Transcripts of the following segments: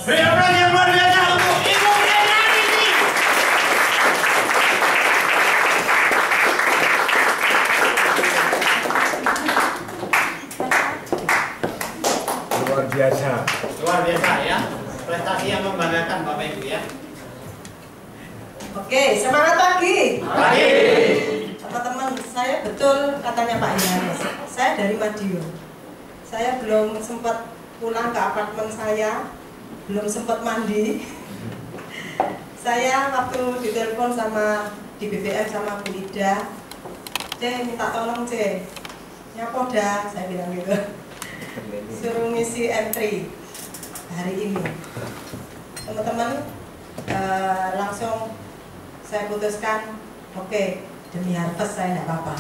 Beri orang yang luar biasa untuk Ibu Renariti. Luar biasa. Luar biasa ya. Prestasi yang membanggakan Bapak Ibu ya. Oke, semangat pagi. Pagi. Teman-teman, saya betul katanya Pak Yohanes. Saya dari Madiun. Saya belum sempat pulang ke apartemen saya, belum sempat mandi. Saya waktu ditelepon sama di BBM sama Bu Ida, minta tolong nyapo dah, saya bilang gitu. Suruh ngisi entry hari ini. Teman-teman, langsung saya putuskan, oke, demi harvest saya tidak apa-apa.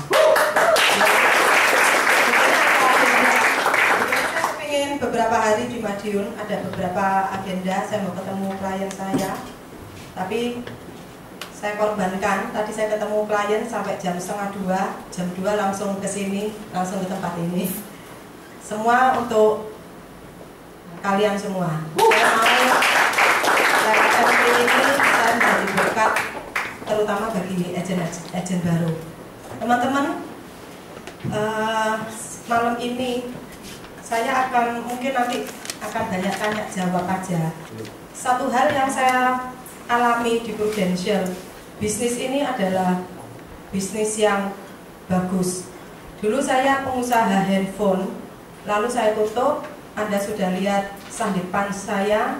Saya ingin beberapa hari di Madiun, ada beberapa agenda, saya mau ketemu klien saya. Tapi saya korbankan, tadi saya ketemu klien sampai jam 1:30, jam 2 langsung ke sini, langsung ke tempat ini. Semua untuk kalian semua. Saya mau ini saya menjadi berkat, terutama bagi agen baru. Teman-teman, malam ini saya mungkin nanti akan banyak tanya jawab aja. Satu hal yang saya alami di Prudential, bisnis ini adalah bisnis yang bagus. Dulu saya pengusaha handphone, lalu saya tutup. Anda sudah lihat sandipan saya.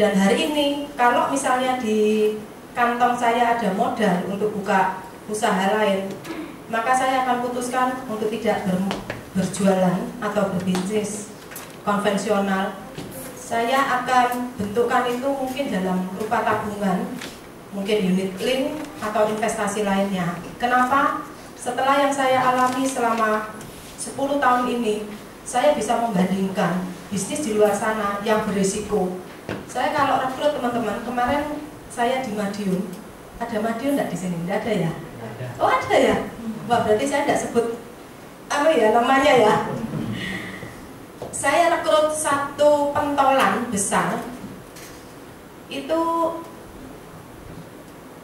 Dan hari ini kalau misalnya di kantong saya ada modal untuk buka usaha lain, maka saya akan putuskan untuk tidak berjualan atau berbisnis konvensional. Saya akan bentukkan itu mungkin dalam rupa tabungan, mungkin unit link atau investasi lainnya. Kenapa? Setelah yang saya alami selama 10 tahun ini, saya bisa membandingkan bisnis di luar sana yang berisiko. Saya kalau rekrut teman-teman, kemarin saya di Madiun. Ada Madiun enggak di sini? Enggak ada ya? Ada. Oh ada ya? Wah berarti saya enggak sebut namanya ya. Saya rekrut satu pentolan besar itu,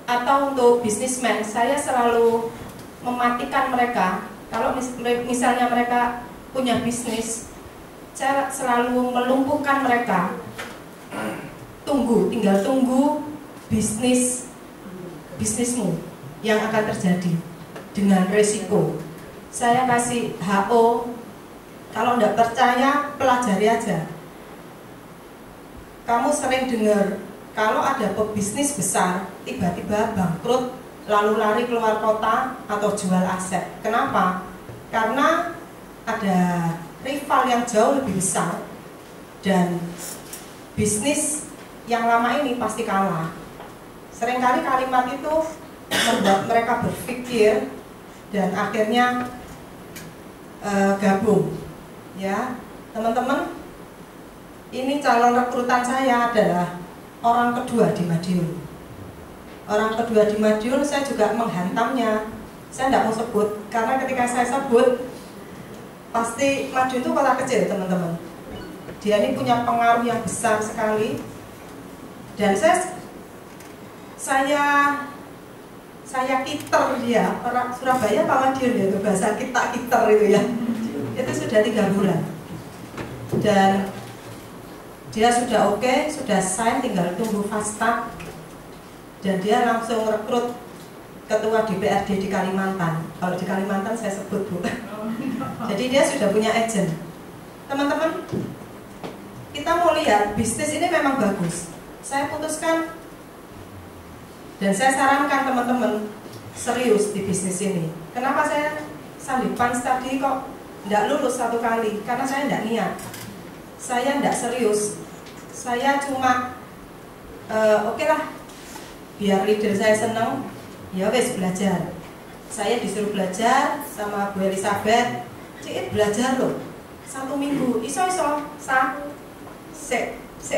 atau untuk bisnismen, saya selalu mematikan mereka. Kalau misalnya mereka punya bisnis, saya selalu melumpuhkan mereka. Tinggal tunggu bisnismu yang akan terjadi dengan resiko. Saya kasih HO. Kalau tidak percaya, pelajari aja. Kamu sering dengar kalau ada pebisnis besar tiba-tiba bangkrut, lalu lari keluar kota atau jual aset. Kenapa? Karena ada rival yang jauh lebih besar dan bisnis yang lama ini pasti kalah. Seringkali kalimat itu membuat mereka berpikir dan akhirnya gabung. Ya, teman-teman, ini calon rekrutan saya adalah orang kedua di Madiun. Orang kedua di Madiun, saya juga menghantamnya. Saya tidak mau sebut karena ketika saya sebut, pasti Madiun itu kota kecil, teman-teman. Dia ini punya pengaruh yang besar sekali. Dan saya kiter dia, orang Surabaya Pak Madiun ya, itu bahasa kiter itu ya. Itu sudah 3 bulan. Dan dia sudah oke, sudah sign, tinggal tunggu fast track. Dan dia langsung rekrut ketua DPRD di Kalimantan. Kalau di Kalimantan saya sebut Bu. Jadi dia sudah punya agent. Teman-teman, kita mau lihat bisnis ini memang bagus. Saya putuskan dan saya sarankan teman-teman serius di bisnis ini. Kenapa saya sandipan tadi kok tidak lulus 1 kali? Karena saya tidak niat. Saya tidak serius. Saya cuma oke lah, biar leader saya senang, ya wes belajar. Saya disuruh belajar sama Bu Elizabeth. Belajar loh 1 minggu, iso saya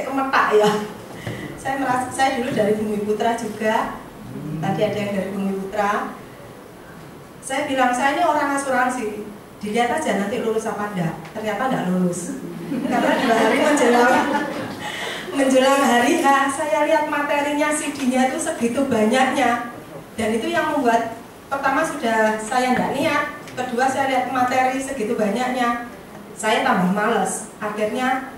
kemetak ya. Saya dulu dari Bumi Putra juga. Tadi ada yang dari Bumi Putra. Saya bilang, saya ini orang asuransi. Dilihat aja nanti lulus apa enggak. Ternyata enggak lulus. Karena 2 hari menjelang hari H, saya lihat materinya CD-nya itu segitu banyaknya. Dan itu yang membuat, pertama sudah saya nggak niat, kedua saya lihat materi segitu banyaknya, saya tambah males. Akhirnya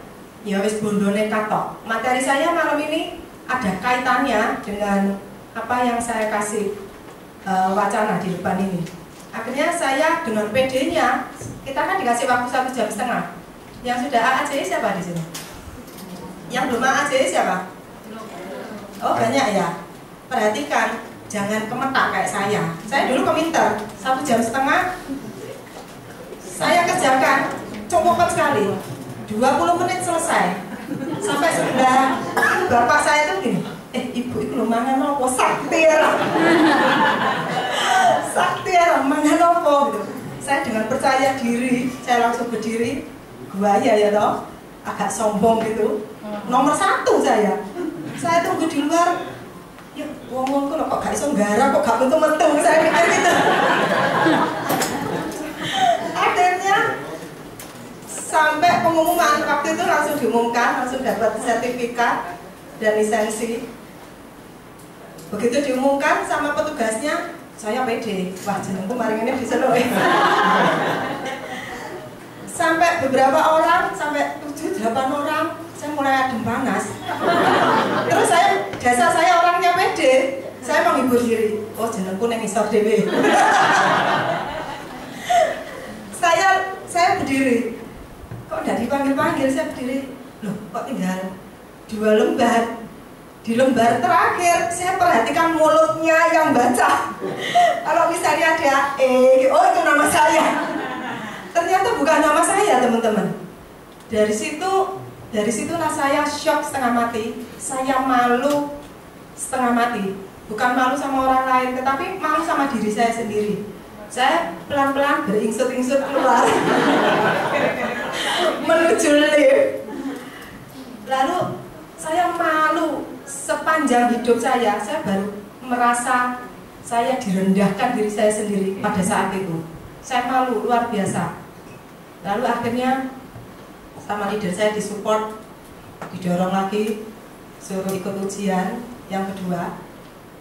ya wis bondone katok. Materi saya malam ini ada kaitannya dengan apa yang saya kasih wacana di depan ini. Akhirnya saya dengan PD-nya, kita kan dikasih waktu 1,5 jam. Yang sudah AACI siapa di sini? Yang belum AACI siapa? Oh banyak ya. Perhatikan, jangan kemetak kayak saya. Saya dulu kominter 1,5 jam. Saya kerjakan copokan sekali. 20 menit selesai. Sampai sebelah bapak saya itu gini, ibu itu belum mangan apa sakti ya. Sakti ya, mangan apa gitu. Saya dengan percaya diri, saya langsung berdiri. Buaya ya toh, agak sombong gitu. Nomor 1 saya. Saya tunggu di luar. Ya, wong kok gak iso nggarap, kok gak metu-metu, saya pikir gitu. Akhirnya sampai pengumuman, waktu itu langsung diumumkan, langsung dapat sertifikat dan lisensi. Begitu diumumkan sama petugasnya, saya pede. Wah, jenengku maring ini diseluk. Sampai beberapa orang, sampai 7-8 orang, saya mulai adem panas. Terus dasar saya orangnya pede, saya menghibur diri. Oh, jenengku neng isor dewe. Saya berdiri. Kok udah dipanggil-panggil, saya berdiri. Loh, kok tinggal 2 lembar. Di lembar terakhir, saya perhatikan mulutnya yang baca. Kalau misalnya ada oh itu nama saya. Ternyata bukan nama saya, teman-teman. Dari situlah saya shock setengah mati. Saya malu setengah mati. Bukan malu sama orang lain, tetapi malu sama diri saya sendiri. Saya pelan-pelan beringsut-ingsut keluar menuju lift. Lalu saya malu sepanjang hidup saya baru merasa saya direndahkan diri saya sendiri pada saat itu. Saya malu luar biasa. Lalu akhirnya sama leader saya disupport, didorong lagi, suruh ikut ujian yang kedua.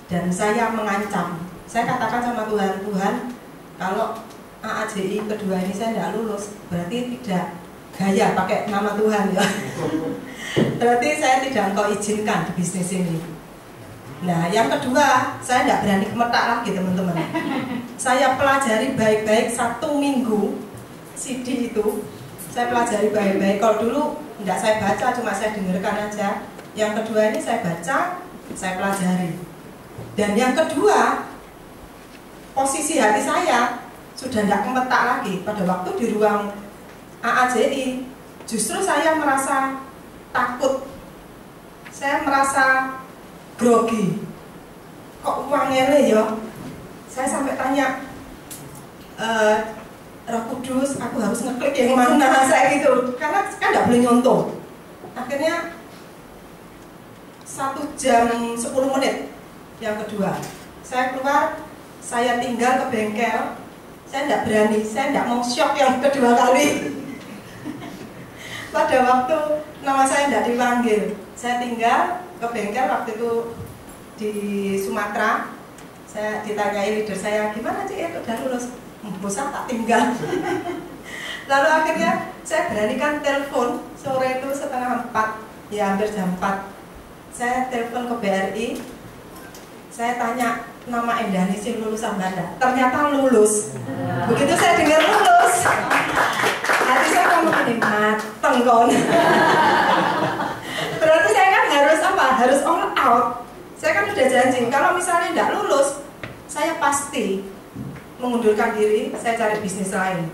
Dan saya mengancam, saya katakan sama Tuhan, kalau AACI kedua ini saya tidak lulus, berarti tidak gaya pakai nama Tuhan ya. Berarti saya tidak engkau izinkan di bisnis ini. Nah yang kedua, saya tidak berani kemetak lagi teman-teman. Saya pelajari baik-baik 1 minggu CD itu. Saya pelajari baik-baik. Kalau dulu tidak saya baca, cuma saya dengarkan aja. Yang kedua ini saya baca, saya pelajari. Dan yang kedua, posisi hati saya sudah tidak kemetak lagi. Pada waktu di ruang AACI, justru saya merasa takut. Saya merasa grogi. Kok uangnya ya? Saya sampai tanya, Roh Kudus, aku harus ngeklik yang mana, saya gitu. Karena kan nggak boleh nyontoh. Akhirnya 1 jam 10 menit yang kedua. Saya keluar, saya tinggal ke bengkel. Saya tidak berani, saya tidak mau shock yang kedua kali. Pada waktu nama saya tidak dipanggil, saya tinggal ke bengkel waktu itu di Sumatera. Saya ditanyai leader saya, gimana Cik, udah lulus? Bosan tak tinggal. Lalu akhirnya saya beranikan telepon sore itu setengah 4, ya hampir jam 4. Saya telepon ke BRI. Saya tanya nama Endani sih lulusan mana? Ternyata lulus. Begitu saya dengar lulus, hati saya ngomong ini mateng kon. Berarti saya kan harus apa? Harus all out. Saya kan udah janji kalau misalnya tidak lulus, saya pasti mengundurkan diri, saya cari bisnis lain.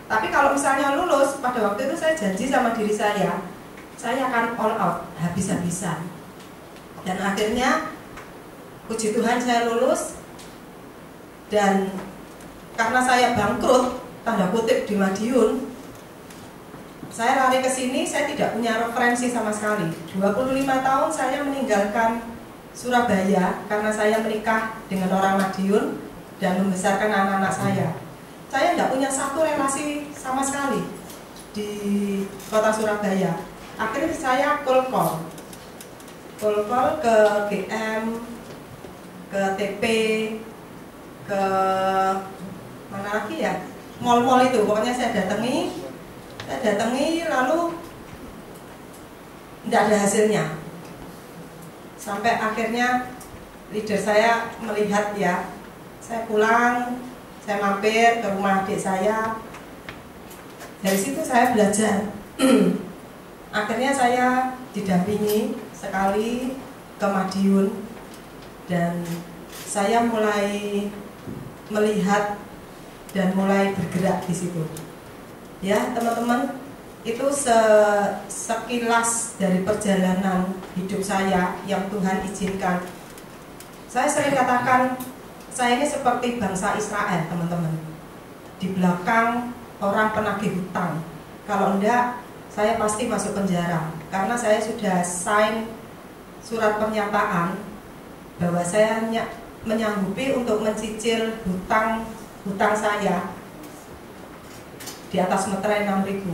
Tapi kalau misalnya lulus, pada waktu itu saya janji sama diri saya akan all out, habis-habisan. Dan akhirnya, puji Tuhan saya lulus. Dan karena saya bangkrut, tanda kutip di Madiun, saya lari ke sini, saya tidak punya referensi sama sekali. 25 tahun saya meninggalkan Surabaya karena saya menikah dengan orang Madiun dan membesarkan anak-anak saya. Saya tidak punya satu relasi sama sekali di kota Surabaya. Akhirnya saya cold call. Cold call ke GM, ke TP, ke mana lagi ya, mall-mall itu. Pokoknya saya datangi lalu tidak ada hasilnya. Sampai akhirnya leader saya melihat ya, saya pulang, saya mampir ke rumah adik saya. Dari situ saya belajar. Akhirnya saya didampingi sekali ke Madiun dan saya mulai melihat dan mulai bergerak di situ. Ya, teman-teman, itu sekilas dari perjalanan hidup saya yang Tuhan izinkan. Saya sering katakan, saya ini seperti bangsa Israel, teman-teman. Di belakang orang penagih hutang. Kalau enggak, saya pasti masuk penjara. Karena saya sudah sign surat pernyataan bahwa saya menyanggupi untuk mencicil hutang saya di atas meterai 6.000.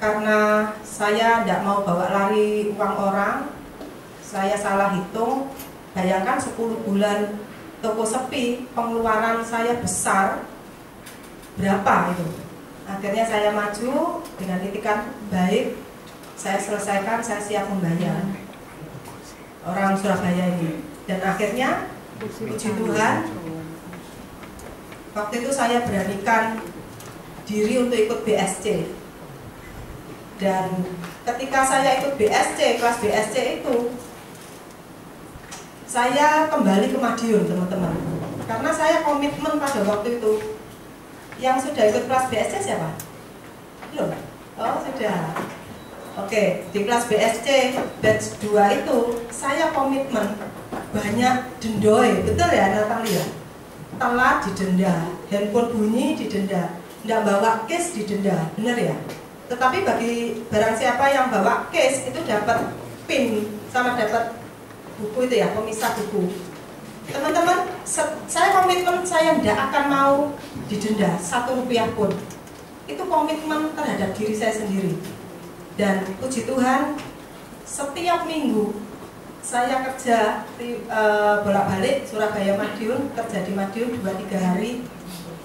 Karena saya tidak mau bawa lari uang orang, saya salah hitung. Bayangkan 10 bulan toko sepi, pengeluaran saya besar, berapa itu? Akhirnya saya maju dengan itikat baik, saya selesaikan, saya siap membayar orang Surabaya ini. Dan akhirnya puji Tuhan, waktu itu saya beranikan diri untuk ikut BSC. Dan ketika saya ikut BSC, kelas BSC itu, saya kembali ke Madiun, teman-teman. Karena saya komitmen pada waktu itu. Yang sudah ikut kelas BSC siapa? Belum? Oh, sudah. Oke, di kelas BSC batch 2 itu saya komitmen banyak dendoi, betul ya Natalia? Telat didenda, handphone bunyi didenda, nggak bawa case didenda, benar ya? Tetapi bagi barang siapa yang bawa case itu dapat pin sama dapat buku itu ya, pemisah buku. Teman-teman, saya komitmen saya tidak akan mau didenda 1 rupiah pun. Itu komitmen terhadap diri saya sendiri. Dan puji Tuhan, setiap minggu saya kerja bolak-balik Surabaya Madiun, kerja di Madiun 2-3 hari,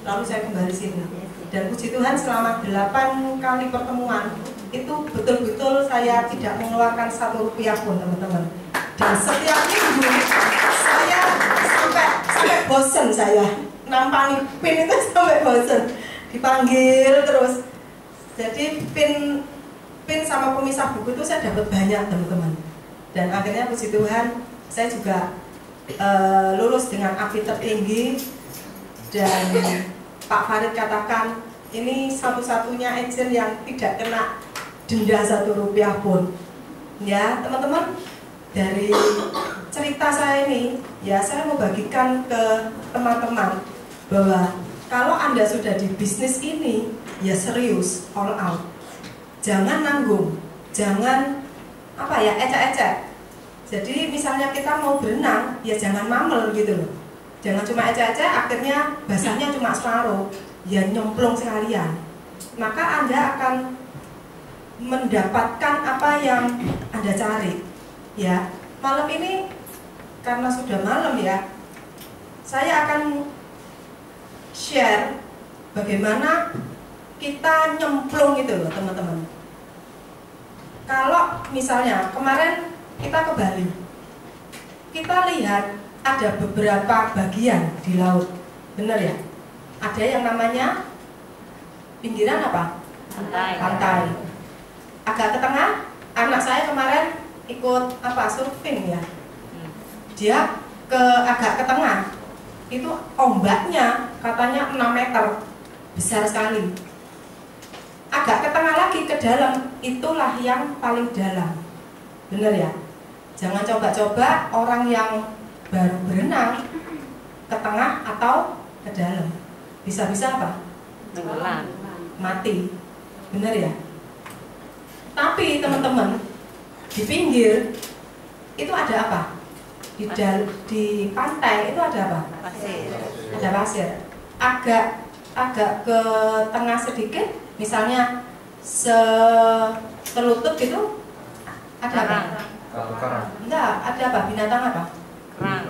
lalu saya kembali sini. Dan puji Tuhan selama 8 kali pertemuan itu betul-betul saya tidak mengeluarkan 1 rupiah pun, teman-teman. Dan setiap minggu saya sampai bosen, saya nampani pin itu sampai bosen, dipanggil terus. Jadi pin sama pemisah buku itu saya dapat banyak, teman-teman. Dan akhirnya puji Tuhan saya juga lulus dengan API tertinggi. Dan Pak Farid katakan ini satu-satunya agen yang tidak kena denda 1 rupiah pun. Ya teman-teman, dari cerita saya ini, ya saya mau bagikan ke teman-teman bahwa kalau Anda sudah di bisnis ini, ya serius, all out. Jangan nanggung, jangan ecek-ecek. Jadi misalnya kita mau berenang, ya jangan mamel gitu loh. Jangan cuma ecek-ecek, akhirnya basahnya cuma separuh, ya nyemplung sekalian. Maka Anda akan mendapatkan apa yang Anda cari. Ya, malam ini karena sudah malam ya, saya akan share bagaimana kita nyemplung itu loh, teman-teman. Kalau misalnya kemarin kita ke Bali, kita lihat ada beberapa bagian di laut, benar ya? Ada yang namanya pinggiran apa? Pantai. Agak ke tengah, anak saya kemarin ikut surfing ya. Dia agak ke tengah, itu ombaknya katanya 6 meter, besar sekali. Agak ke tengah lagi ke dalam, itulah yang paling dalam, benar ya? Jangan coba-coba orang yang baru berenang ke tengah atau ke dalam, bisa-bisa apa? Mati, benar ya? Tapi teman-teman, di pinggir itu ada apa? Di pantai itu ada apa? Pasir. Ada pasir. Agak ke tengah sedikit, misalnya selutut itu Ada apa? Karang. Enggak, ada apa? Binatang apa? Kerang.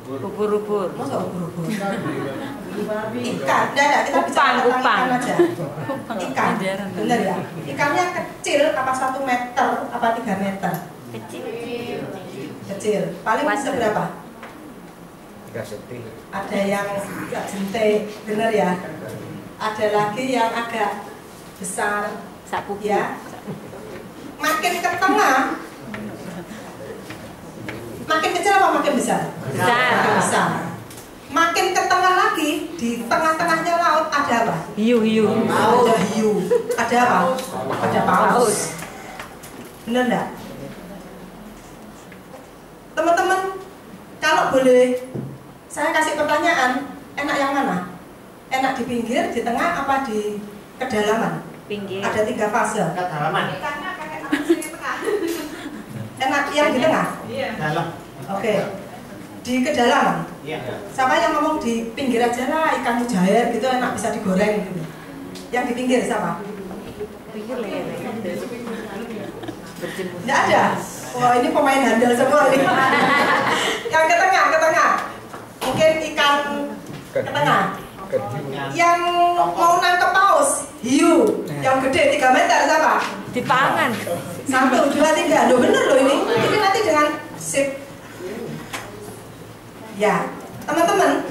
Ubur-ubur. Masa ubur-ubur? Ikan, enggak ada, kita bicara tentang Kupang. ikan aja. Ikan, bener ya? Ikannya kecil, apa 1 meter, apa 3 meter? Kecil. Kecil, paling Water. seberapa? 3 cm. Ada yang agak jentik, bener ya? Ada lagi yang agak besar, Sapu ya? Makin ke tengah, makin kecil apa makin besar? Besar. Makin besar. Makin ke tengah lagi, di tengah-tengahnya laut ada apa? Hiu-hiu. Ada hiu. Ada apa? Ada paus. Bener enggak? Teman-teman, kalau boleh saya kasih pertanyaan, enak yang mana? Enak di pinggir, di tengah, apa di kedalaman? Pinggir. Ada 3 fase. Kedalaman. Enak yang di tengah? Dalam. Oke. Di kedalaman? Iya. Siapa yang ngomong di pinggir aja lah, ikan mujair gitu enak bisa digoreng gitu. Yang di pinggir siapa? Pinggir lele. Berjemur. Nggak ada? Wah ini pemain handal semua nih. Yang ke tengah, ke tengah. Mungkin ikan ke tengah. Yang mau nangkep paus, hiu, yang gede 3 meter siapa? Dipangan. 1, 2, 3. Loh bener loh ini. Ini nanti dengan sip. Ya, teman-teman,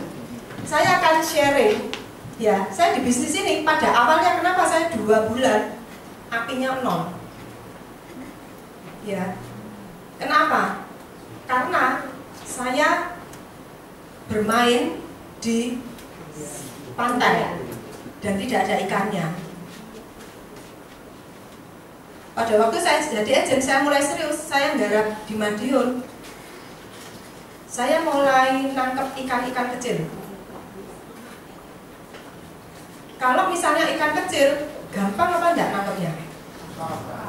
saya akan sharing. Ya, saya di bisnis ini pada awalnya kenapa saya 2 bulan apinya 0. Ya, kenapa? Karena saya bermain di pantai dan tidak ada ikannya. Pada waktu saya jadi agen, saya mulai serius, saya nggarap di Madiun. Saya mulai nangkep ikan-ikan kecil. Kalau misalnya ikan kecil, gampang apa enggak nangkepnya?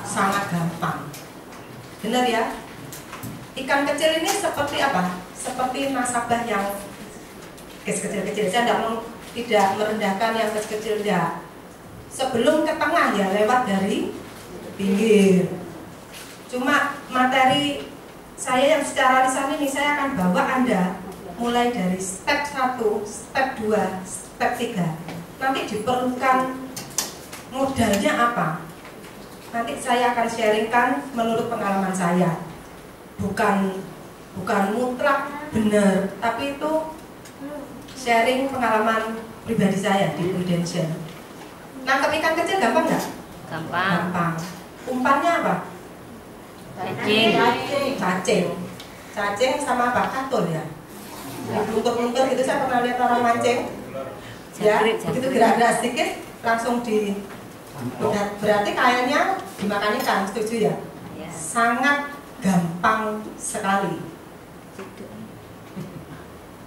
Sangat gampang. Benar ya? Ikan kecil ini seperti apa? Seperti nasabah yang kecil-kecil. Saya tidak merendahkan yang kecil-kecil ya. Sebelum ke tengah ya lewat dari pinggir. Cuma materi saya yang secara lisan ini saya akan bawa Anda mulai dari step 1, step 2, step 3. Nanti diperlukan modalnya apa? Nanti saya akan sharingkan menurut pengalaman saya. Bukan mutlak benar, tapi itu sharing pengalaman pribadi saya di Prudential. Nangkep ikan kecil gampang nggak? Gampang. Gampang. Umpannya apa? Cacing sama apa? Katul ya. Lungkur-lungkur gitu saya pernah lihat orang mancing. Ya, begitu gerak-gerak sedikit langsung di. Berarti kayaknya dimakan ikan, setuju ya? Ya. Sangat gampang sekali.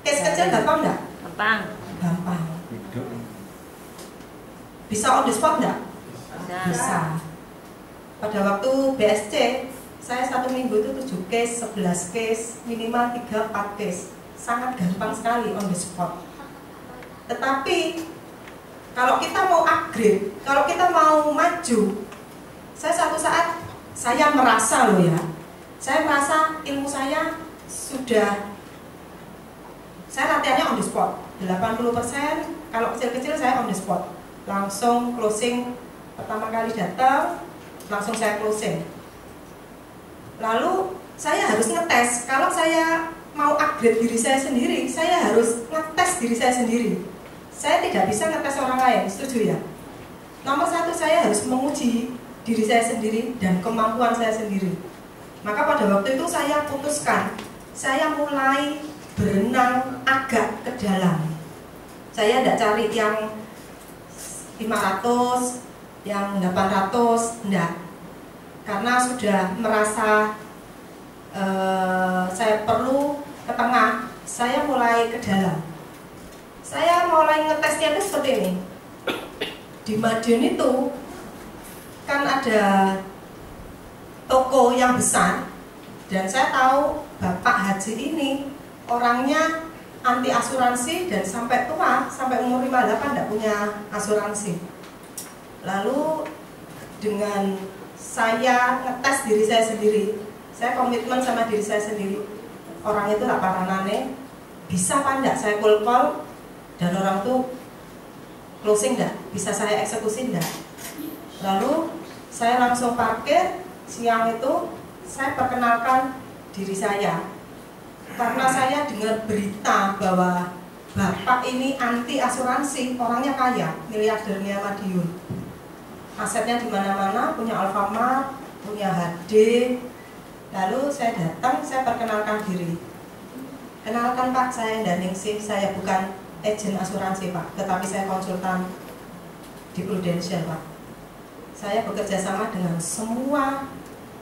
Case kecil gampang nggak? Gampang. Gampang. Bisa on the spot nggak? Bisa. Pada waktu BSC, saya 1 minggu itu 7 case, 11 case, minimal 3-4 case. Sangat gampang sekali on the spot. Tetapi kalau kita mau upgrade, kalau kita mau maju, saya satu saat saya merasa loh ya, saya merasa ilmu saya sudah, saya latihannya on the spot. 80% kalau kecil-kecil saya on the spot, langsung closing. Pertama kali datang langsung saya closing. Lalu saya harus ngetes. Kalau saya mau upgrade diri saya sendiri, saya harus ngetes diri saya sendiri. Saya tidak bisa ngetes orang lain, setuju ya? Nomor 1, saya harus menguji diri saya sendiri dan kemampuan saya sendiri. Maka pada waktu itu saya putuskan, saya mulai berenang agak ke dalam. Saya tidak cari yang 500, yang 800, enggak. Karena sudah merasa saya perlu ke tengah, saya mulai ke dalam. Saya mulai ngetesnya itu seperti ini. Di Madiun itu kan ada toko yang besar, dan saya tahu Bapak Haji ini orangnya anti asuransi dan sampai tua, sampai umur 58 tidak punya asuransi. Lalu dengan saya ngetes diri saya sendiri. Saya komitmen sama diri saya sendiri. Orang itu tak paranane, bisa apa enggak saya call dan orang tuh closing enggak, bisa saya eksekusi enggak. Lalu saya langsung parkir. Siang itu saya perkenalkan diri saya, karena saya dengar berita bahwa bapak ini anti asuransi, orangnya kaya, miliardernya Madiun, asetnya di mana-mana, punya Alfamart, punya HD. Lalu saya datang, saya perkenalkan diri. Kenalkan Pak, saya Ndaningsih, saya bukan agen asuransi Pak, tetapi saya konsultan di Prudential Pak. Saya bekerja sama dengan semua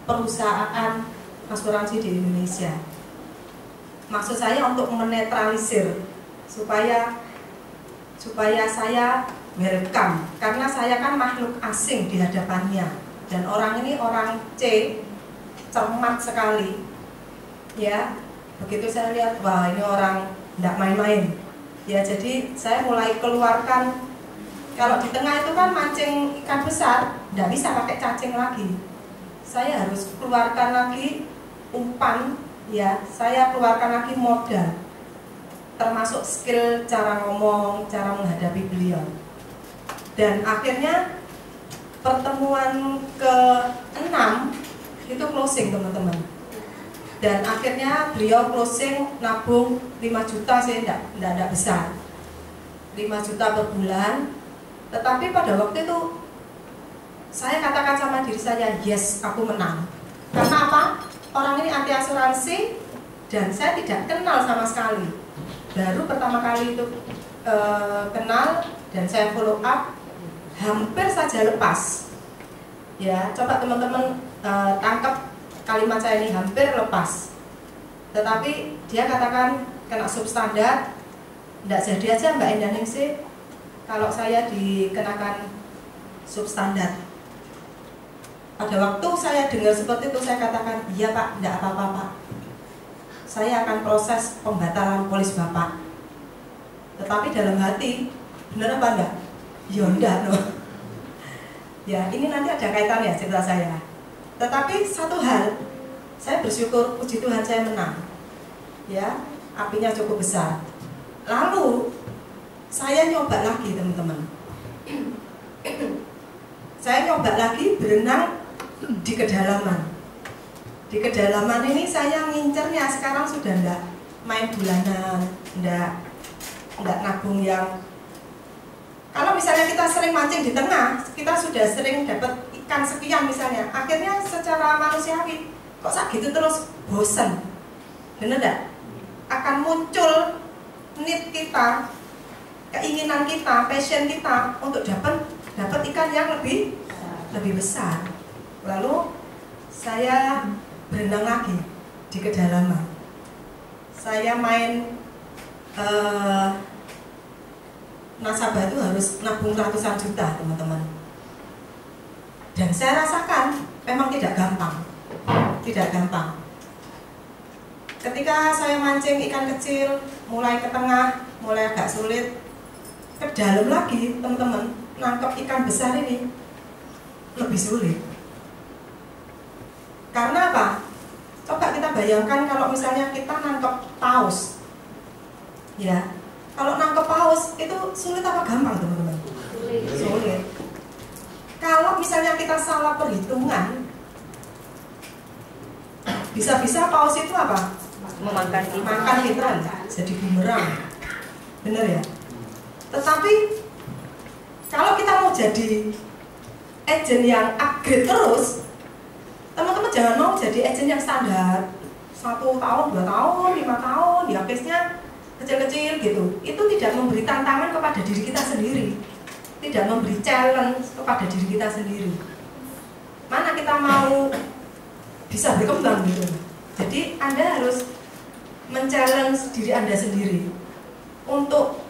perusahaan asuransi di Indonesia. Maksud saya untuk menetralisir supaya saya welcome, karena saya kan makhluk asing di hadapannya, dan orang ini orang C, cermat sekali ya. Begitu saya lihat, wah ini orang tidak main-main ya, jadi saya mulai keluarkan. Kalau di tengah itu kan mancing ikan besar, tidak bisa pakai cacing lagi, saya harus keluarkan lagi umpan ya, saya keluarkan lagi modal, termasuk skill cara ngomong, cara menghadapi beliau. Dan akhirnya pertemuan ke-6 itu closing teman-teman. Dan akhirnya beliau closing nabung 5 juta sih, enggak besar, 5 juta per bulan. Tetapi pada waktu itu saya katakan sama diri saya, yes, aku menang. Karena apa? Orang ini anti asuransi dan saya tidak kenal sama sekali. Baru pertama kali itu kenal dan saya follow up, hampir saja lepas. Ya, coba teman-teman tangkap kalimat saya ini, hampir lepas. Tetapi dia katakan kena substandar, tidak jadi aja Mbak Ndaningsih kalau saya dikenakan substandar. Pada waktu saya dengar seperti itu, saya katakan, iya Pak, tidak apa-apa Pak, saya akan proses pembatalan polis Bapak. Tetapi dalam hati, benar apa enggak? Ya enggak no. Ya ini nanti ada kaitannya cerita saya. Tetapi satu hal, saya bersyukur, puji Tuhan saya menang. Ya, apinya cukup besar. Lalu saya nyoba lagi teman-teman. Saya nyoba lagi berenang di kedalaman. Di kedalaman ini saya ngincernya sekarang sudah enggak main bulanan, enggak nabung yang, kalau misalnya kita sering mancing di tengah, kita sudah sering dapat ikan sekian misalnya, akhirnya secara manusiawi kok sak gitu terus bosen, bener enggak? Akan muncul need kita, keinginan kita, passion kita untuk dapat ikan yang lebih besar. Lalu saya berenang lagi di kedalaman. Saya main nasabah itu harus nabung ratusan juta teman-teman. Dan saya rasakan memang tidak gampang. Tidak gampang. Ketika saya mancing ikan kecil, mulai ke tengah, mulai agak sulit, ke dalam lagi teman-teman, nangkep ikan besar ini lebih sulit. Karena apa? Coba kita bayangkan kalau misalnya kita nangkep paus, ya, kalau nangkep paus itu sulit apa gampang teman-teman? Sulit. Kalau misalnya kita salah perhitungan, bisa-bisa paus itu apa? Makan kita, jadi bumerang, bener ya? Tetapi kalau kita mau jadi agen yang upgrade terus, teman-teman jangan mau jadi agen yang standar 1 tahun, 2 tahun, 5 tahun, ya case-nya kecil-kecil gitu. Itu tidak memberi tantangan kepada diri kita sendiri, tidak memberi challenge kepada diri kita sendiri. Mana kita mau bisa berkembang gitu. Jadi Anda harus men-challenge diri Anda sendiri untuk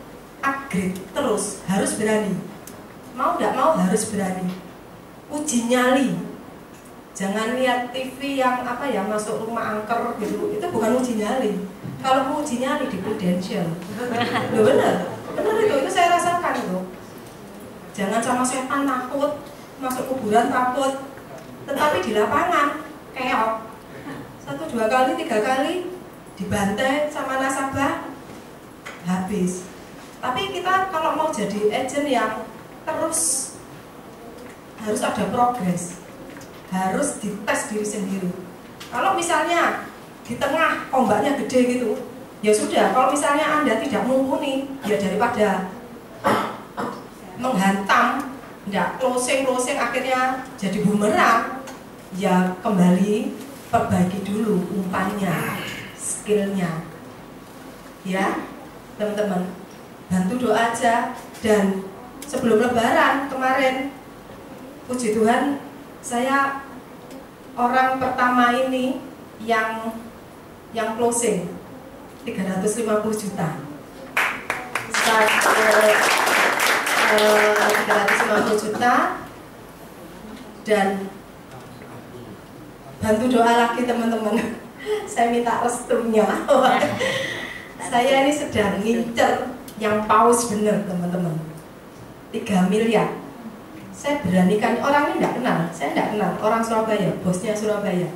upgrade terus, harus berani. Mau nggak mau harus berani. Uji nyali. Jangan lihat TV yang apa ya, masuk rumah angker gitu. Itu bukan uji nyali. Kalau mau uji nyali di Prudential. Loh bener itu saya rasakan itu. Jangan sama setan takut, masuk kuburan takut. tetapi di lapangan keok. 1, 2 kali, 3 kali dibantai sama nasabah, habis. Tapi kita kalau mau jadi agent yang terus harus ada progres, harus dites diri sendiri. Kalau misalnya di tengah ombaknya gede gitu, ya sudah. Kalau misalnya Anda tidak mumpuni, ya daripada menghantam, tidak closing akhirnya jadi bumerang, ya kembali perbaiki dulu umpannya, skillnya, ya teman-teman. Bantu doa aja. Dan sebelum Lebaran kemarin, puji Tuhan, saya orang pertama ini yang closing 350 juta. 350 juta. Dan bantu doa lagi teman-teman. Saya minta restunya. Saya ini sedang ngincer yang paus bener teman-teman, 3 miliar. Saya beranikan, orang ini tidak kenal, saya tidak kenal, orang Surabaya, bosnya Surabaya.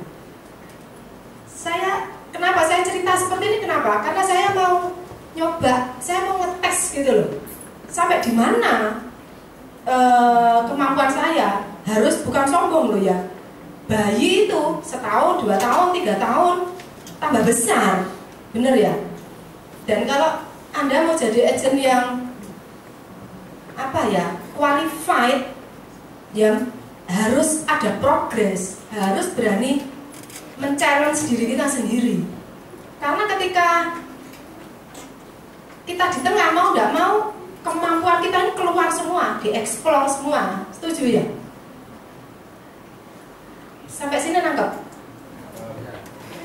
Kenapa saya cerita seperti ini? Kenapa? Karena saya mau nyoba, saya mau ngetes gitu loh. Sampai di mana kemampuan saya, harus bukan sombong loh ya. Bayi itu setahun, 2 tahun, 3 tahun tambah besar, bener ya. Dan kalau Anda mau jadi agent yang qualified, ya harus ada progres, harus berani men-challenge diri kita sendiri. Karena ketika kita di tengah, mau nggak mau, kemampuan kita ini keluar semua, dieksplor semua. Setuju ya? Sampai sini nangkep?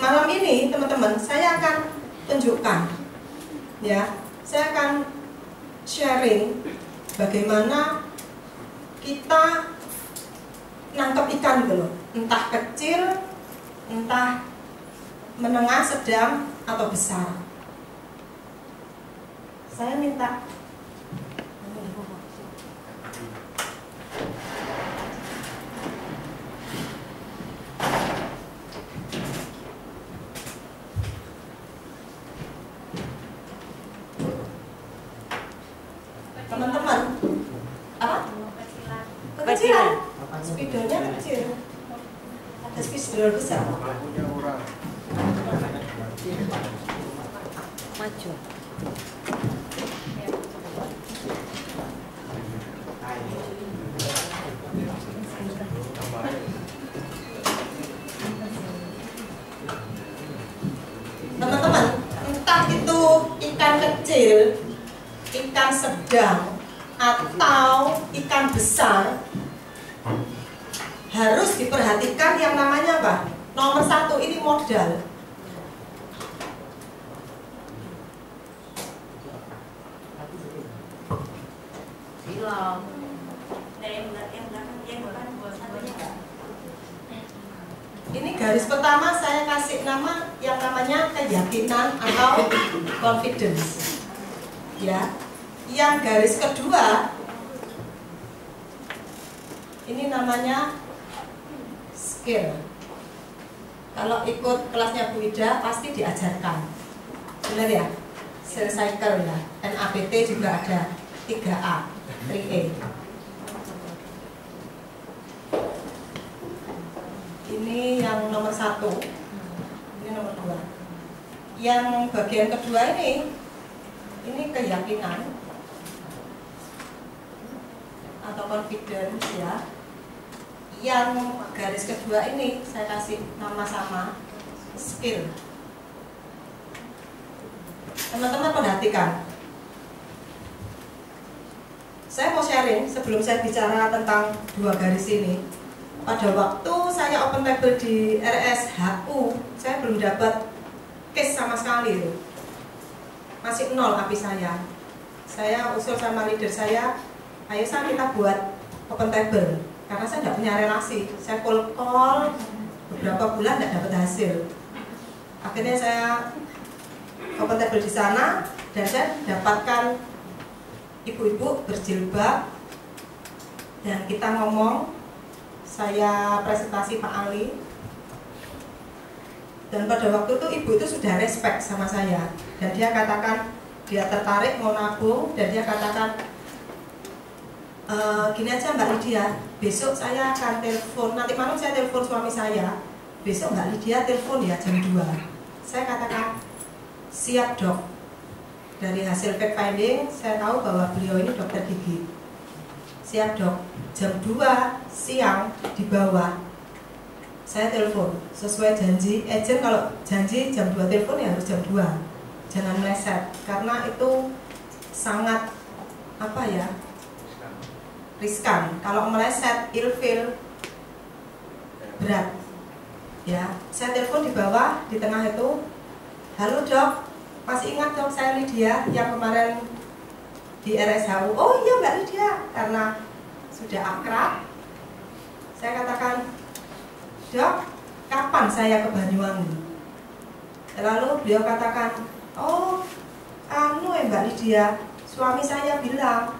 Malam ini teman-teman, saya akan tunjukkan, ya, saya akan sharing bagaimana kita nangkep ikan gitu loh, entah kecil, entah menengah, sedang, atau besar. Saya minta teman-teman, apa? Kekecilan, spidolnya kecil, ada spidol besar. Maju. Teman-teman, entah itu ikan kecil, ikan sedang, atau ikan besar, harus diperhatikan yang namanya apa? Nomor 1 ini modal. Ini garis pertama saya kasih nama yang namanya keyakinan atau confidence, ya. Yang garis kedua ini namanya skill. Kalau ikut kelasnya Bu Ida pasti diajarkan, benar ya? Sales cycle ya, NAPT juga ada 3A, 3A. Ini yang nomor 1, ini nomor 2. Yang bagian kedua ini keyakinan atau confidence ya. Yang garis kedua ini saya kasih nama sama skill. Teman-teman perhatikan. Saya mau sharing sebelum saya bicara tentang 2 garis ini. Pada waktu saya open table di RSHU, saya belum dapat case sama sekali itu. Masih 0 API saya. Saya usul sama leader saya, ayo kita buat open table. Karena saya tidak punya relasi. Saya cold call beberapa bulan tidak dapat hasil. Akhirnya saya open table di sana dan saya dapatkan ibu-ibu berjilbab dan kita ngomong saya presentasi Pak Ali. Dan pada waktu itu ibu itu sudah respect sama saya. Dan dia katakan, dia tertarik mau nabung. Dan dia katakan, gini aja Mbak Lydia, besok saya akan telepon, nanti malam saya telepon suami saya. Besok Mbak Lydia telepon ya jam 2. Saya katakan, siap dok. Dari hasil fact finding, saya tahu bahwa beliau ini dokter gigi. Siap dok, jam 2 siang di bawah. Saya telepon, sesuai janji. Agent kalau janji jam 2 telepon ya harus jam 2. Jangan meleset, karena itu sangat riskan. Kalau meleset, ilfil, berat. Ya, saya telepon di bawah, di tengah itu. Halo dok, masih ingat dok saya Lydia yang kemarin di RSHU? Oh iya Mbak Lydia, karena sudah akrab. Saya katakan, dok, kapan saya ke Banyuwangi? Lalu beliau katakan, oh, Mbak Lydia, suami saya bilang,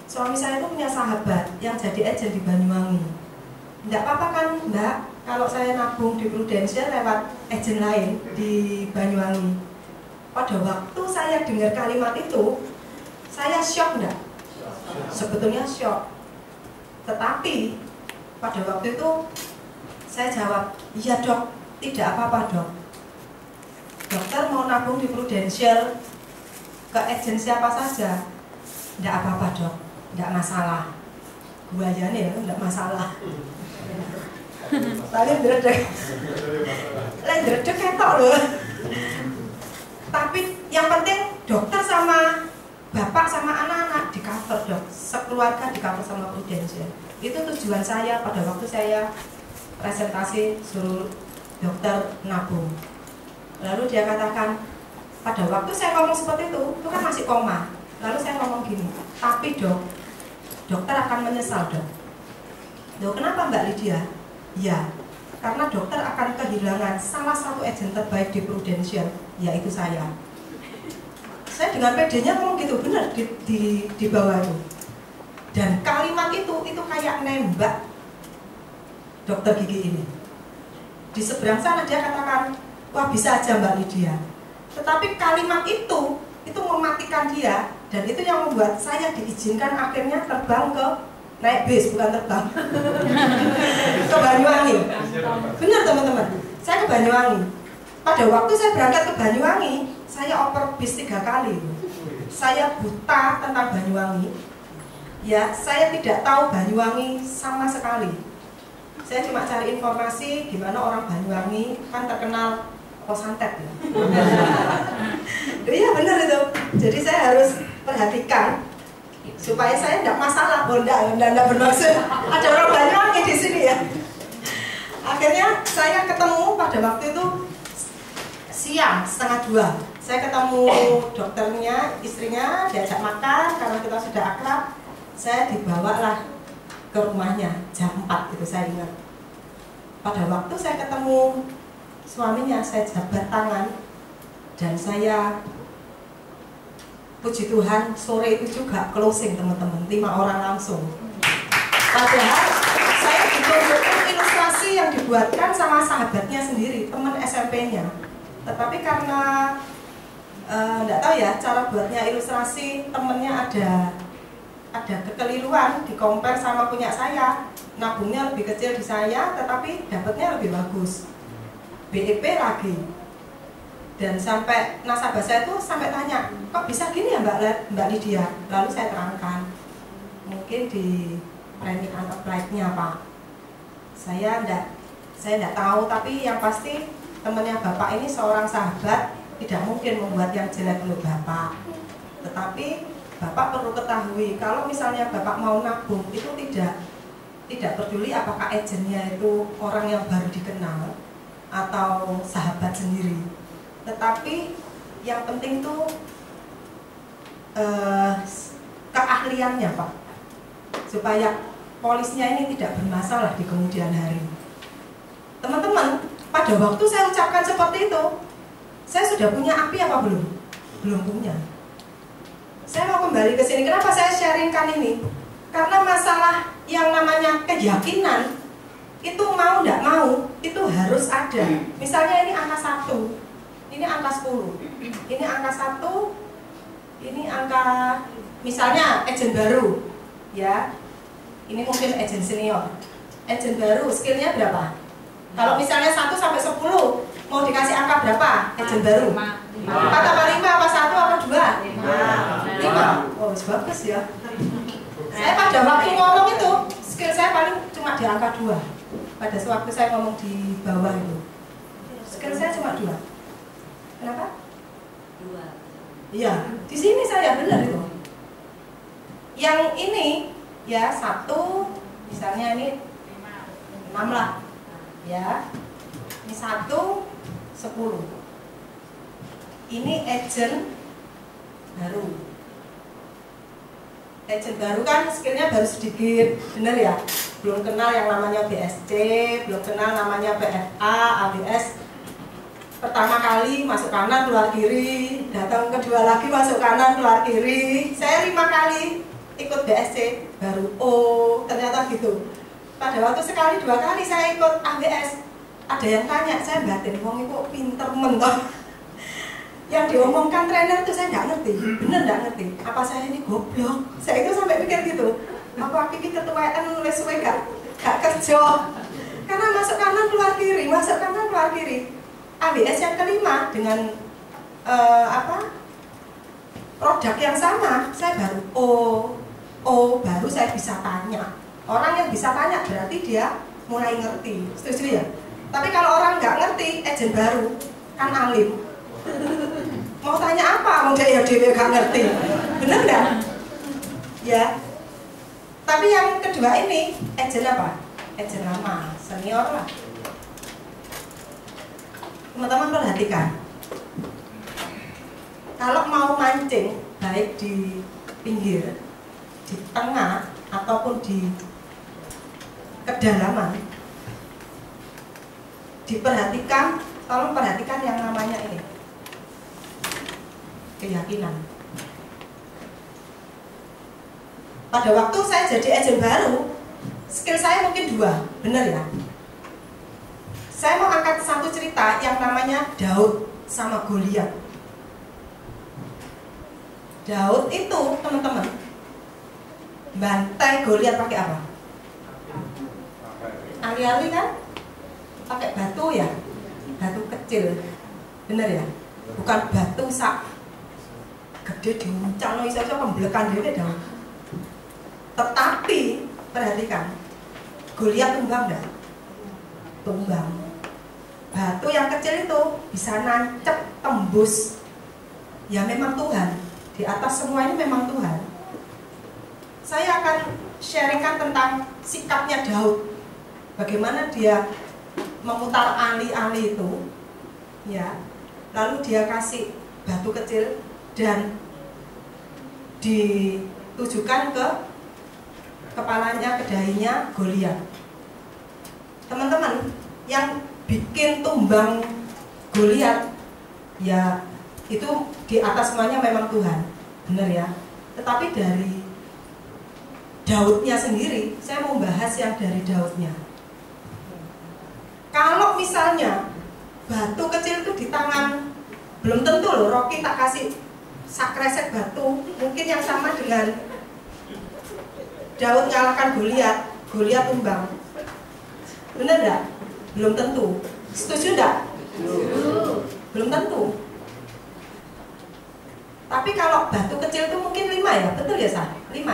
suami saya itu punya sahabat yang jadi agen di Banyuwangi. Tidak apa-apa kan Mbak, kalau saya nabung di Prudential lewat agen lain di Banyuwangi. Pada waktu saya dengar kalimat itu, saya shock enggak? Sebetulnya shock. Tetapi pada waktu itu saya jawab, iya dok, tidak apa-apa dok. Dokter mau nabung di Prudential ke agen siapa saja, tidak apa-apa dok, tidak masalah. Gua aja nih, tidak masalah. Lalu dredeg ketok loh. Tapi yang penting dokter sama bapak sama anak-anak di cover dok, sekeluarga di cover sama Prudential. Itu tujuan saya pada waktu saya presentasi suruh dokter nabung. Lalu dia katakan, pada waktu saya ngomong seperti itu kan masih koma. Lalu saya ngomong gini, tapi dok, dokter akan menyesal dok. Loh kenapa Mbak Lydia? Ya, karena dokter akan kehilangan salah satu agen terbaik di Prudential, yaitu saya. Saya dengan pedenya ngomong gitu, benar di bawah itu. Dan kalimat itu kayak nembak dokter gigi ini. Di seberang sana dia katakan, wah bisa aja Mbak Lydia. Tetapi kalimat itu mematikan dia, dan itu yang membuat saya diizinkan akhirnya terbang ke naik bis, bukan terbang ke Banyuwangi. Benar teman-teman, saya ke Banyuwangi. Pada waktu saya berangkat ke Banyuwangi, saya oper bis 3 kali. Saya buta tentang Banyuwangi. Ya, saya tidak tahu Banyuwangi sama sekali. Saya cuma cari informasi gimana orang Banyuwangi, kan terkenal santet ya. Iya benar itu. Jadi saya harus perhatikan supaya saya tidak masalah. Enggak bermaksud ada orang Banyuwangi di sini ya. Akhirnya saya ketemu pada waktu itu siang 1:30. Saya ketemu dokternya, istrinya, diajak makan karena kita sudah akrab. Saya dibawalah ke rumahnya jam 4 itu saya ingat. Pada waktu saya ketemu suaminya, saya jabat tangan dan saya puji Tuhan sore itu juga closing teman-teman, 5 orang langsung. Padahal saya ditunjukkan ilustrasi yang dibuatkan sama sahabatnya sendiri, teman SMP-nya. Tetapi karena enggak tahu ya cara buatnya ilustrasi, temennya ada kekeliruan, di-compare sama punya saya. Nabungnya lebih kecil di saya, tetapi dapatnya lebih bagus. BEP lagi. Dan sampai nasabah saya tuh sampai tanya, kok bisa gini ya Mbak Lydia? Lalu saya terangkan, mungkin di planning unapplied-nya Pak. Saya enggak tahu, tapi yang pasti temannya Bapak ini seorang sahabat, tidak mungkin membuat yang jelek untuk Bapak. Tetapi Bapak perlu ketahui, kalau misalnya Bapak mau nabung itu tidak peduli apakah agennya itu orang yang baru dikenal atau sahabat sendiri. Tetapi yang penting tuh keahliannya Pak, supaya polisnya ini tidak bermasalah di kemudian hari. Teman-teman, pada waktu saya ucapkan seperti itu, saya sudah punya api apa belum? Belum punya. Saya mau kembali ke sini. Kenapa saya sharingkan ini? Karena masalah yang namanya keyakinan mau tidak mau itu harus ada. Misalnya ini angka 1, ini angka 10, ini angka 1, ini angka misalnya agent baru, ya. Ini mungkin agent senior. Agent baru skillnya berapa? Kalau misalnya 1 sampai 10 mau dikasih angka berapa? Agent baru 4 apa 5 apa 1 apa 2? 5. Oh bagus ya. Saya pada waktu ngomong itu skill saya paling cuma di angka 2. Pada waktu saya ngomong di bawah itu skill saya cuma 2. Kenapa? 2. Iya, di sini saya benar itu. Yang ini ya 1, misalnya ini 6 lah, ya. Ini 1, 10. Ini agent baru. Agent baru kan skillnya baru sedikit, bener ya? Belum kenal yang namanya BSC, belum kenal namanya PFA, ABS. Pertama kali masuk kanan keluar kiri, datang kedua lagi masuk kanan keluar kiri. Saya 5 kali ikut BSC, baru ternyata gitu. Pada waktu sekali 2 kali saya ikut ABS, ada yang tanya, saya batin, wong itu pinter mentok. Yang diomongkan trainer itu saya nggak ngerti, bener nggak ngerti. Apa saya ini goblok? Saya itu sampai pikir gitu. Apa aku ini ketuaan wes gak kerja? Karena masuk kanan keluar kiri, masuk kanan keluar kiri. ABS yang kelima dengan produk yang sama, saya baru baru saya bisa tanya. Orang yang bisa tanya berarti dia mulai ngerti, setuju ya? Tapi kalau orang nggak ngerti, agent baru kan alim. Mau tanya apa? Mau dia gak ngerti, bener nggak? Ya. Tapi yang kedua ini agent apa? Agent lama, senior lah. Teman-teman perhatikan. Kalau mau mancing, baik di pinggir, di tengah, ataupun di kedalaman, diperhatikan, tolong perhatikan yang namanya ini, keyakinan. Pada waktu saya jadi agent baru, skill saya mungkin 2, benar ya? Saya mau angkat satu cerita yang namanya Daud sama Goliat. Daud itu, teman-teman, bantai Goliat pakai apa? Ali-ali kan? Pakai batu ya? Batu kecil, bener ya? Bukan batu sak gede diuncang loh, iso pembelekan dia Daud. Tetapi perhatikan, Goliat tumbang enggak? Tumbang. Batu yang kecil itu bisa nancep, tembus. Ya memang Tuhan. Di atas semua ini memang Tuhan. Saya akan sharingkan tentang sikapnya Daud. Bagaimana dia memutar ali-ali itu, ya. Lalu dia kasih batu kecil dan ditujukan ke kepalanya, ke dahinya Goliat. Teman-teman, yang bikin tumbang Goliat, ya itu di atas semuanya memang Tuhan, benar ya. Tetapi dari Daudnya sendiri, saya mau bahas yang dari Daudnya. Kalau misalnya batu kecil itu di tangan, belum tentu loh Rocky tak kasih sakreset batu, mungkin yang sama dengan Daud ngalahkan Goliat, Goliat tumbang. Bener enggak? Belum tentu. Setuju enggak? Belum tentu. Tapi kalau batu kecil itu mungkin 5 ya, betul ya Sah? 5.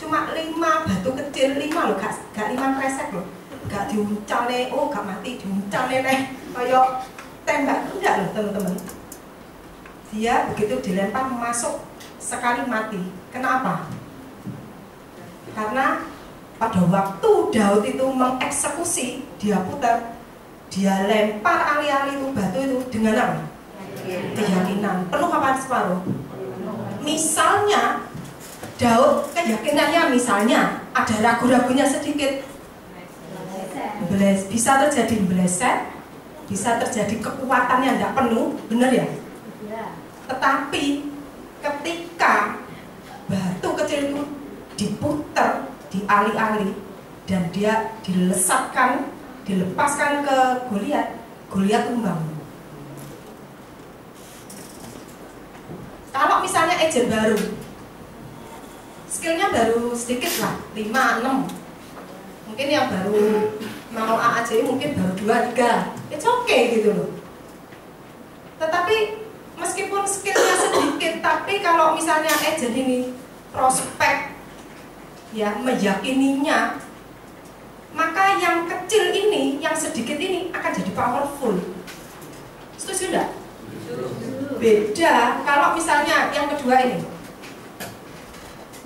Cuma 5 batu kecil, 5 loh, gak 5 kresek loh. Gak diuncang nih, oh gak mati, diuncang nih kayak tembak, enggak loh teman-teman. Dia begitu dilempar masuk sekali mati. Kenapa? Karena pada waktu Daud itu mengeksekusi, dia putar, dia lempar ali-ali itu batu itu dengan apa? Keyakinan. Penuh apa separuh? Misalnya Daud keyakinannya misalnya ada ragu-ragunya sedikit, bisa terjadi meleset, bisa terjadi kekuatannya tidak penuh, benar ya? Tetapi ketika batu kecil itu diputar di ali-ali dan dia dilesatkan dilepaskan ke Goliat tumbang. Kalau misalnya agent baru, skillnya baru sedikit lah, 5, 6. Mungkin yang baru mau AAJ mungkin baru 2, 3. It's okay gitu loh. Tetapi meskipun skillnya sedikit, tapi kalau misalnya agent ini prospek ya meyakininya, maka yang kecil ini, yang sedikit ini akan jadi powerful. Setuju enggak? Beda kalau misalnya yang kedua ini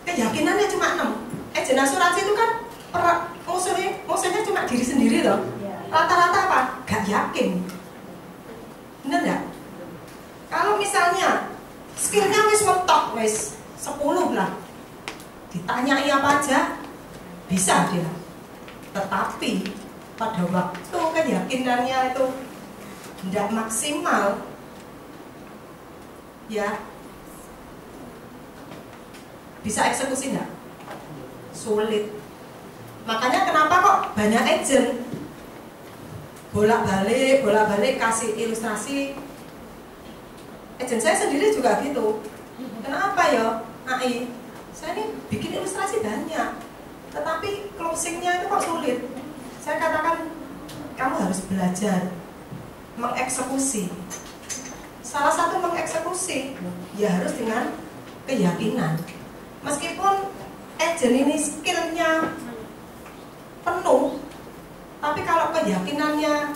keyakinannya cuma 6. Agen asuransi itu kan musuhnya cuma diri sendiri loh. Rata-rata apa? Gak yakin. Bener gak? Kalau misalnya skillnya wis mentok, wis 10 lah, ditanyai apa aja bisa dia. Tetapi pada waktu keyakinannya itu tidak maksimal, ya bisa eksekusi nggak? Sulit. Makanya kenapa kok banyak agent bolak-balik kasih ilustrasi. Agent saya sendiri juga gitu. Kenapa ya AI? Saya ini bikin ilustrasi banyak, tetapi closingnya itu kok sulit. Saya katakan kamu harus belajar mengeksekusi. Salah satu mengeksekusi ya harus dengan keyakinan. Meskipun agent ini skillnya penuh, tapi kalau keyakinannya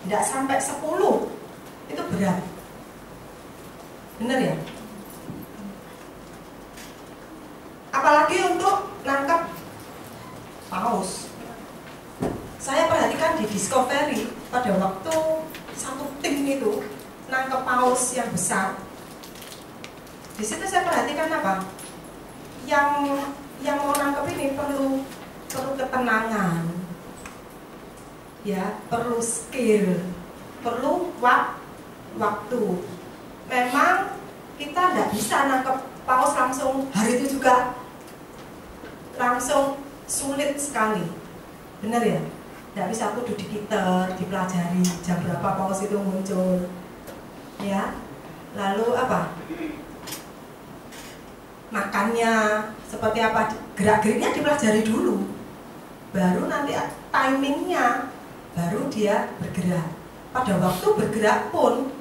tidak sampai 10, itu berat. Benar ya? Apalagi untuk nangkep paus. Saya perhatikan di Discovery pada waktu satu tim itu nangkep paus yang besar. Di situ saya perhatikan apa? Yang mau nangkep ini perlu ketenangan, ya, perlu skill, perlu waktu. Memang kita tidak bisa nangkep paus langsung hari itu juga, langsung sulit sekali, benar ya? Tidak bisa kudu dipelajari jam berapa paus itu muncul, ya. Lalu apa? Makannya seperti apa? Gerak-geriknya dipelajari dulu, baru nanti timingnya, baru dia bergerak. Pada waktu bergerak pun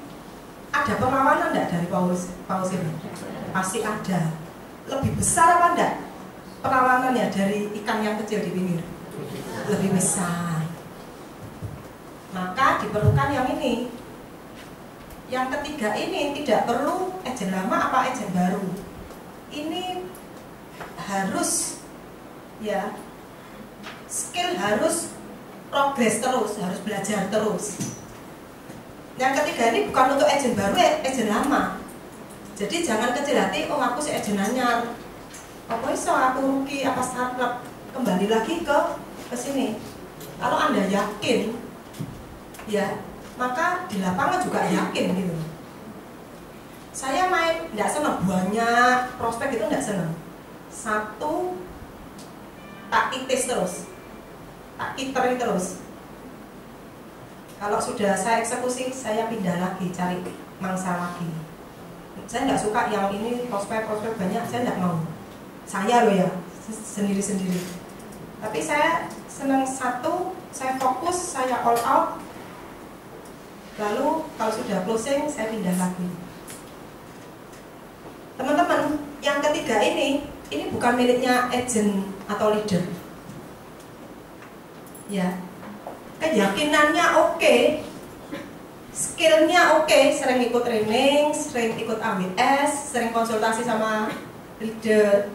ada perlawanan enggak dari paus ini? Pasti ada. Lebih besar apa enggak perlawanannya dari ikan yang kecil di pinggir? Lebih besar. Maka diperlukan yang ini. Yang ketiga ini tidak perlu agent lama apa agent baru. Ini harus, ya, skill harus progres terus, harus belajar terus. Yang ketiga ini bukan untuk agent baru, agent lama. Jadi jangan kecil hati, oh aku si agent anyar, apa iso aku rugi apa startup, kembali lagi ke sini. Kalau Anda yakin, ya, maka di lapangan juga yakin gitu. Saya main tidak senang banyak prospek itu, tidak senang. Satu tak itis terus, tak iteri terus. Kalau sudah saya eksekusi, saya pindah lagi, cari mangsa lagi. Saya nggak suka yang ini prospek banyak, saya nggak mau. Saya loh ya, sendiri-sendiri. Tapi saya senang satu, saya fokus, saya all out. Lalu kalau sudah closing, saya pindah lagi. Teman-teman, yang ketiga ini bukan miliknya agent atau leader. Ya, keyakinannya oke, skillnya oke, sering ikut training, sering ikut AWS, sering konsultasi sama leader,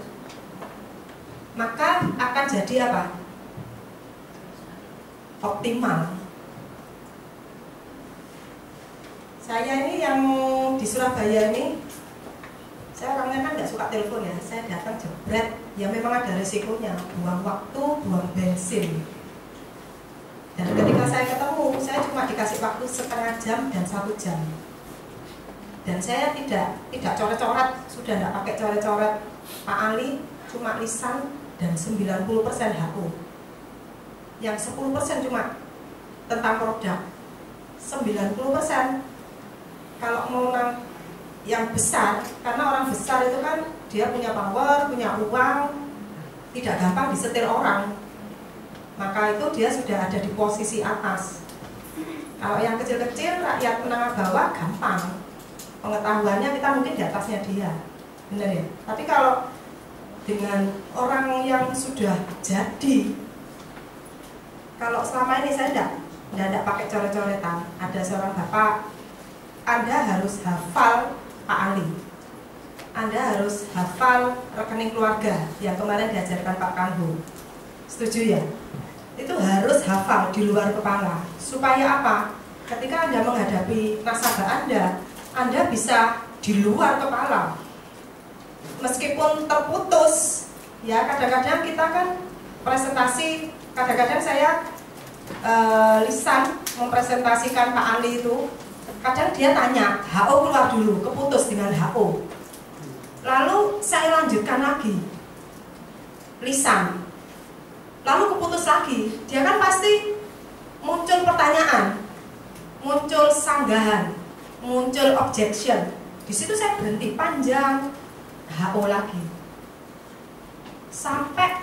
maka akan jadi apa? Optimal. Saya ini yang di Surabaya ini, saya orangnya kan nggak suka telepon ya, saya datang jebret, ya memang ada resikonya, buang waktu, buang bensin. Dan ketika saya ketemu, saya cuma dikasih waktu setengah jam dan 1 jam. Dan saya tidak coret-coret, sudah tidak pakai coret-coret. Pak Ali cuma lisan dan 90% HO. Yang 10% cuma tentang produk 90%. Kalau mau yang besar, karena orang besar itu kan dia punya power, punya uang, tidak gampang disetir orang, maka itu dia sudah ada di posisi atas. Kalau yang kecil-kecil, rakyat menengah bawah gampang, pengetahuannya kita mungkin di atasnya dia, benar ya. Tapi kalau dengan orang yang sudah jadi, kalau selama ini saya tidak pakai coret-coretan, ada seorang bapak, Anda harus hafal Pak Ali, Anda harus hafal rekening keluarga yang kemarin diajarkan Pak Kanhu, setuju ya? Itu harus hafal di luar kepala, supaya apa? Ketika Anda menghadapi nasabah Anda bisa di luar kepala, meskipun terputus. Ya, kadang-kadang kita kan presentasi, kadang-kadang saya lisan mempresentasikan Pak Ali itu, kadang dia tanya, HO keluar dulu, keputus dengan HO. Lalu saya lanjutkan lagi, lisan, lalu keputus lagi. Dia kan pasti muncul pertanyaan, muncul sanggahan, muncul objection. Di situ saya berhenti panjang, HO lagi, sampai